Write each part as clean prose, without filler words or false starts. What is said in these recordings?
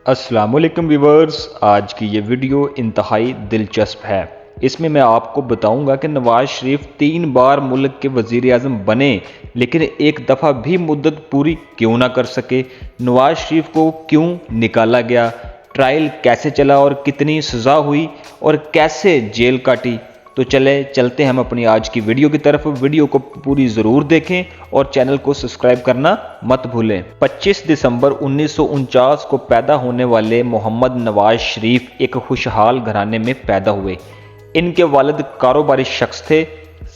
السلام علیکم ویورز، آج کی یہ ویڈیو انتہائی دلچسپ ہے۔ اس میں آپ کو بتاؤں گا کہ نواز شریف 3 بار ملک کے وزیر اعظم بنے لیکن ایک دفعہ بھی مدت پوری کیوں نہ کر سکے، نواز شریف کو کیوں نکالا گیا، ٹرائل کیسے چلا اور کتنی سزا ہوئی اور کیسے جیل کاٹی۔ تو چلتے ہیں ہم اپنی آج کی ویڈیو کی طرف۔ ویڈیو کو پوری ضرور دیکھیں اور چینل کو سبسکرائب کرنا مت بھولیں۔ 25 دسمبر 1949 کو پیدا ہونے والے محمد نواز شریف ایک خوشحال گھرانے میں پیدا ہوئے۔ ان کے والد کاروباری شخص تھے۔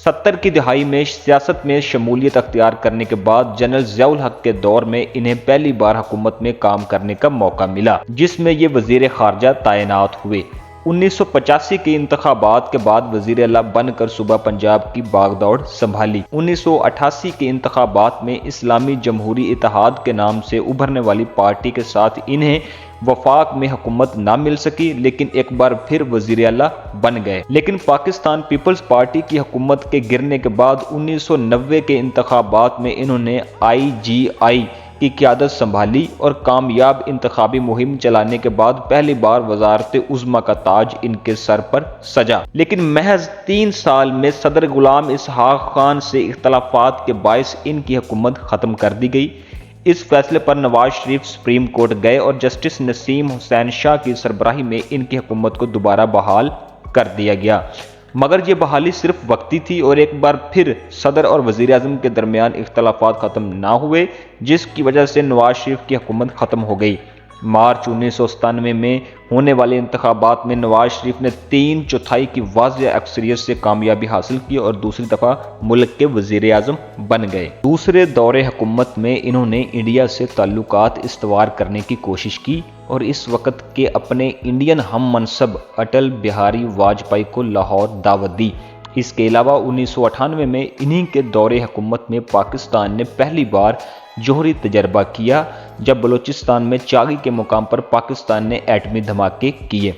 70 کی دہائی میں سیاست میں شمولیت اختیار کرنے کے بعد جنرل ضیاء الحق کے دور میں انہیں پہلی بار حکومت میں کام کرنے کا موقع ملا، جس میں یہ وزیر خارجہ تعینات ہوئے۔ 1985 کے انتخابات کے بعد وزیر اعلیٰ بن کر صوبہ پنجاب کی باغ دوڑ سنبھالی۔ 1988 کے انتخابات میں اسلامی جمہوری اتحاد کے نام سے ابھرنے والی پارٹی کے ساتھ انہیں وفاق میں حکومت نہ مل سکی، لیکن ایک بار پھر وزیر اعلیٰ بن گئے۔ لیکن پاکستان پیپلز پارٹی کی حکومت کے گرنے کے بعد 1990 کے انتخابات میں انہوں نے IGI کی قیادت سنبھالی اور کامیاب انتخابی مہم چلانے کے بعد پہلی بار وزارت عظمیٰ کا تاج ان کے سر پر سجا۔ لیکن محض 3 سال میں صدر غلام اسحاق خان سے اختلافات کے باعث ان کی حکومت ختم کر دی گئی۔ اس فیصلے پر نواز شریف سپریم کورٹ گئے اور جسٹس نسیم حسین شاہ کی سربراہی میں ان کی حکومت کو دوبارہ بحال کر دیا گیا، مگر یہ بحالی صرف وقتی تھی اور ایک بار پھر صدر اور وزیر اعظم کے درمیان اختلافات ختم نہ ہوئے، جس کی وجہ سے نواز شریف کی حکومت ختم ہو گئی۔ مارچ 1997 میں ہونے والے انتخابات میں نواز شریف نے 3/4 کی واضح اکثریت سے کامیابی حاصل کی اور دوسری دفعہ ملک کے وزیر اعظم بن گئے۔ دوسرے دور حکومت میں انہوں نے انڈیا سے تعلقات استوار کرنے کی کوشش کی اور اس وقت کے اپنے انڈین ہم منصب اٹل بہاری واجپئی کو لاہور دعوت دی۔ اس کے علاوہ 1998 میں انہی کے دور حکومت میں پاکستان نے پہلی بار جوہری تجربہ کیا، جب بلوچستان میں چاغی کے مقام پر پاکستان نے ایٹمی دھماکے کیے۔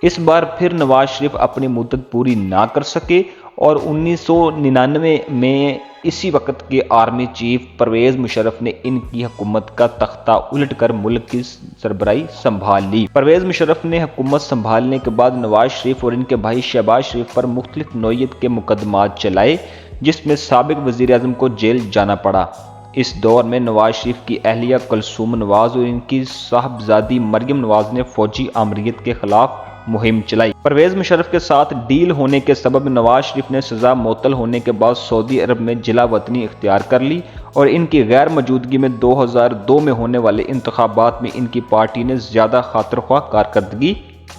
اس بار پھر نواز شریف اپنی مدت پوری نہ کر سکے اور 1999 میں اسی وقت کے آرمی چیف پرویز مشرف نے ان کی حکومت کا تختہ الٹ کر ملک کی سربراہی سنبھال لی۔ پرویز مشرف نے حکومت سنبھالنے کے بعد نواز شریف اور ان کے بھائی شہباز شریف پر مختلف نوعیت کے مقدمات چلائے، جس میں سابق وزیر اعظم کو جیل جانا پڑا۔ اس دور میں نواز شریف کی اہلیہ کلثوم نواز اور ان کی صاحبزادی مریم نواز نے فوجی آمریت کے خلاف مہم چلائی۔ پرویز مشرف کے ساتھ ڈیل ہونے کے سبب نواز شریف نے سزا معطل ہونے کے بعد سعودی عرب میں جلا وطنی اختیار کر لی اور ان کی غیر موجودگی میں 2002 میں ہونے والے انتخابات میں ان کی پارٹی نے زیادہ خاطر خواہ کارکردگی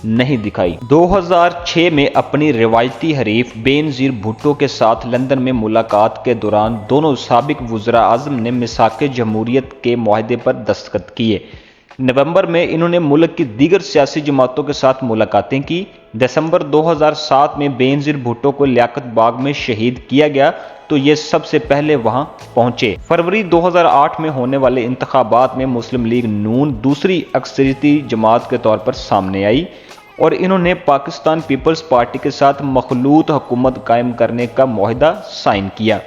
نہیں دکھائی۔ 2006 میں اپنی روایتی حریف بے نظیر بھٹو کے ساتھ لندن میں ملاقات کے دوران دونوں سابق وزراء اعظم نے میثاق جمہوریت کے معاہدے پر دستخط کیے۔ نومبر میں انہوں نے ملک کی دیگر سیاسی جماعتوں کے ساتھ ملاقاتیں کی۔ دسمبر 2007 میں بے نظیر بھٹو کو لیاقت باغ میں شہید کیا گیا تو یہ سب سے پہلے وہاں پہنچے۔ فروری 2008 میں ہونے والے انتخابات میں مسلم لیگ نون دوسری اکثریتی جماعت کے طور پر سامنے آئی اور انہوں نے پاکستان پیپلز پارٹی کے ساتھ مخلوط حکومت قائم کرنے کا معاہدہ سائن کیا،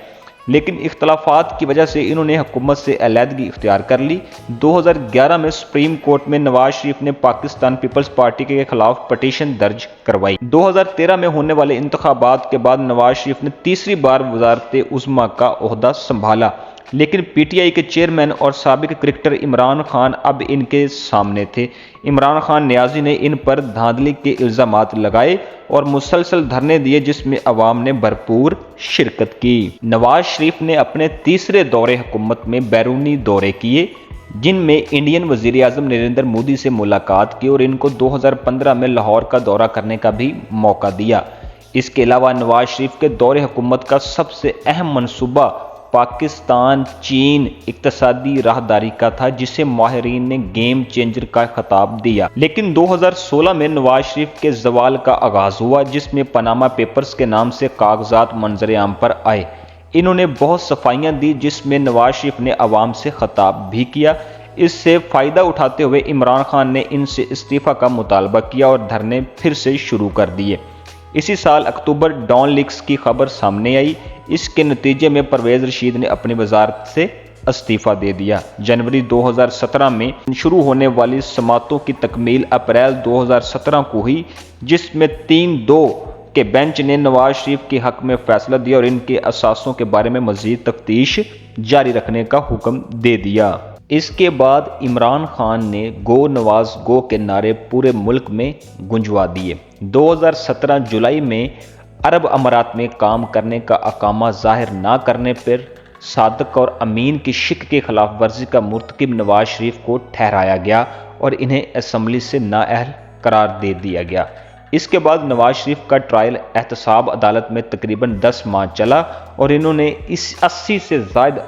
لیکن اختلافات کی وجہ سے انہوں نے حکومت سے علیحدگی اختیار کر لی۔ 2011 میں سپریم کورٹ میں نواز شریف نے پاکستان پیپلز پارٹی کے خلاف پٹیشن درج کروائی۔ 2013 میں ہونے والے انتخابات کے بعد نواز شریف نے تیسری بار وزارت عظمیٰ کا عہدہ سنبھالا، لیکن PTI کے چیئرمین اور سابق کرکٹر عمران خان اب ان کے سامنے تھے۔ عمران خان نیازی نے ان پر دھاندلی کے الزامات لگائے اور مسلسل دھرنے دیے، جس میں عوام نے بھرپور شرکت کی۔ نواز شریف نے اپنے تیسرے دور حکومت میں بیرونی دورے کیے، جن میں انڈین وزیر اعظم نریندر مودی سے ملاقات کی اور ان کو 2015 میں لاہور کا دورہ کرنے کا بھی موقع دیا۔ اس کے علاوہ نواز شریف کے دور حکومت کا سب سے اہم منصوبہ پاکستان چین اقتصادی راہداری کا تھا، جسے ماہرین نے گیم چینجر کا خطاب دیا۔ لیکن 2016 میں نواز شریف کے زوال کا آغاز ہوا، جس میں پاناما پیپرز کے نام سے کاغذات منظر عام پر آئے۔ انہوں نے بہت صفائیاں دی، جس میں نواز شریف نے عوام سے خطاب بھی کیا۔ اس سے فائدہ اٹھاتے ہوئے عمران خان نے ان سے استعفیٰ کا مطالبہ کیا اور دھرنے پھر سے شروع کر دیے۔ اسی سال اکتوبر ڈان لیکس کی خبر سامنے آئی۔ اس کے نتیجے میں پرویز رشید نے اپنی وزارت سے استعفا دے دیا۔ جنوری 2017 میں شروع ہونے والی سماعتوں کی تکمیل اپریل 2017 کو ہوئی، جس میں 3-2 کے بینچ نے نواز شریف کے حق میں فیصلہ دیا اور ان کے اثاثوں کے بارے میں مزید تفتیش جاری رکھنے کا حکم دے دیا۔ اس کے بعد عمران خان نے گو نواز گو کے نعرے پورے ملک میں گونجوا دیے۔ 2017 جولائی میں عرب امارات میں کام کرنے کا اقامہ ظاہر نہ کرنے پر صادق اور امین کی شک کی خلاف ورزی کا مرتکب نواز شریف کو ٹھہرایا گیا اور انہیں اسمبلی سے نااہل قرار دے دیا گیا۔ اس کے بعد نواز شریف کا ٹرائل احتساب عدالت میں تقریباً 10 ماہ چلا اور انہوں نے 80 سے زائد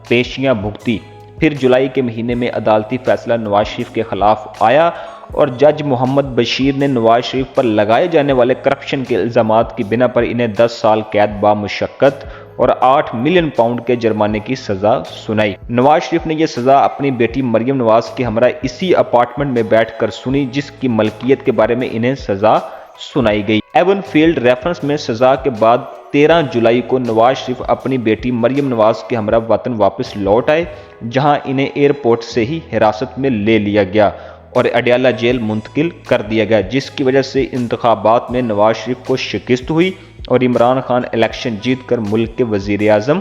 پیشیاں بھگتی۔ پھر جولائی کے مہینے میں عدالتی فیصلہ نواز شریف کے خلاف آیا اور جج محمد بشیر نے نواز شریف پر لگائے جانے والے کرپشن کے الزامات کی بنا پر انہیں 10 سال قید بامشقت اور 8 ملین پاؤنڈ کے جرمانے کی سزا سنائی۔ نواز شریف نے یہ سزا اپنی بیٹی مریم نواز کے ہمراہ اسی اپارٹمنٹ میں بیٹھ کر سنی جس کی ملکیت کے بارے میں انہیں سزا سنائی گئی۔ ایون فیلڈ ریفرنس میں سزا کے بعد 13 جولائی کو نواز شریف اپنی بیٹی مریم نواز کے ہمراہ وطن واپس لوٹ آئے، جہاں انہیں ایئرپورٹ سے ہی حراست میں لے لیا گیا اور اڈیالہ جیل منتقل کر دیا گیا، جس کی وجہ سے انتخابات میں نواز شریف کو شکست ہوئی اور عمران خان الیکشن جیت کر ملک کے وزیر اعظم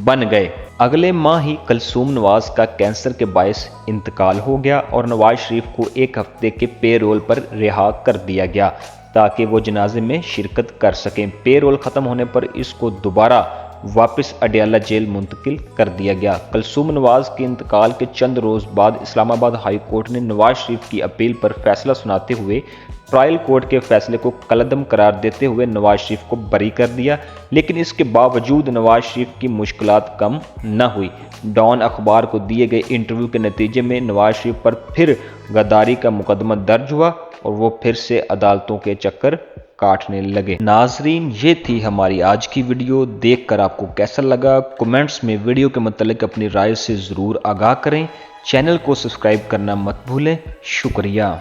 بن گئے۔ اگلے ماہ ہی کلثوم نواز کا کینسر کے باعث انتقال ہو گیا اور نواز شریف کو 1 ہفتے کے پے رول پر رہا کر دیا گیا تاکہ وہ جنازے میں شرکت کر سکیں۔ پے رول ختم ہونے پر اس کو دوبارہ واپس اڈیالہ جیل منتقل کر دیا گیا۔ کلثوم نواز کے انتقال کے چند روز بعد اسلام آباد ہائی کورٹ نے نواز شریف کی اپیل پر فیصلہ سناتے ہوئے ٹرائل کورٹ کے فیصلے کو کالعدم قرار دیتے ہوئے نواز شریف کو بری کر دیا، لیکن اس کے باوجود نواز شریف کی مشکلات کم نہ ہوئی۔ ڈان اخبار کو دیے گئے انٹرویو کے نتیجے میں نواز شریف پر پھر غداری کا مقدمہ درج ہوا اور وہ پھر سے عدالتوں کے چکر کاٹنے لگے۔ ناظرین، یہ تھی ہماری آج کی ویڈیو۔ دیکھ کر آپ کو کیسا لگا؟ کومنٹس میں ویڈیو کے متعلق اپنی رائے سے ضرور آگاہ کریں۔ چینل کو سبسکرائب کرنا مت بھولیں۔ شکریہ۔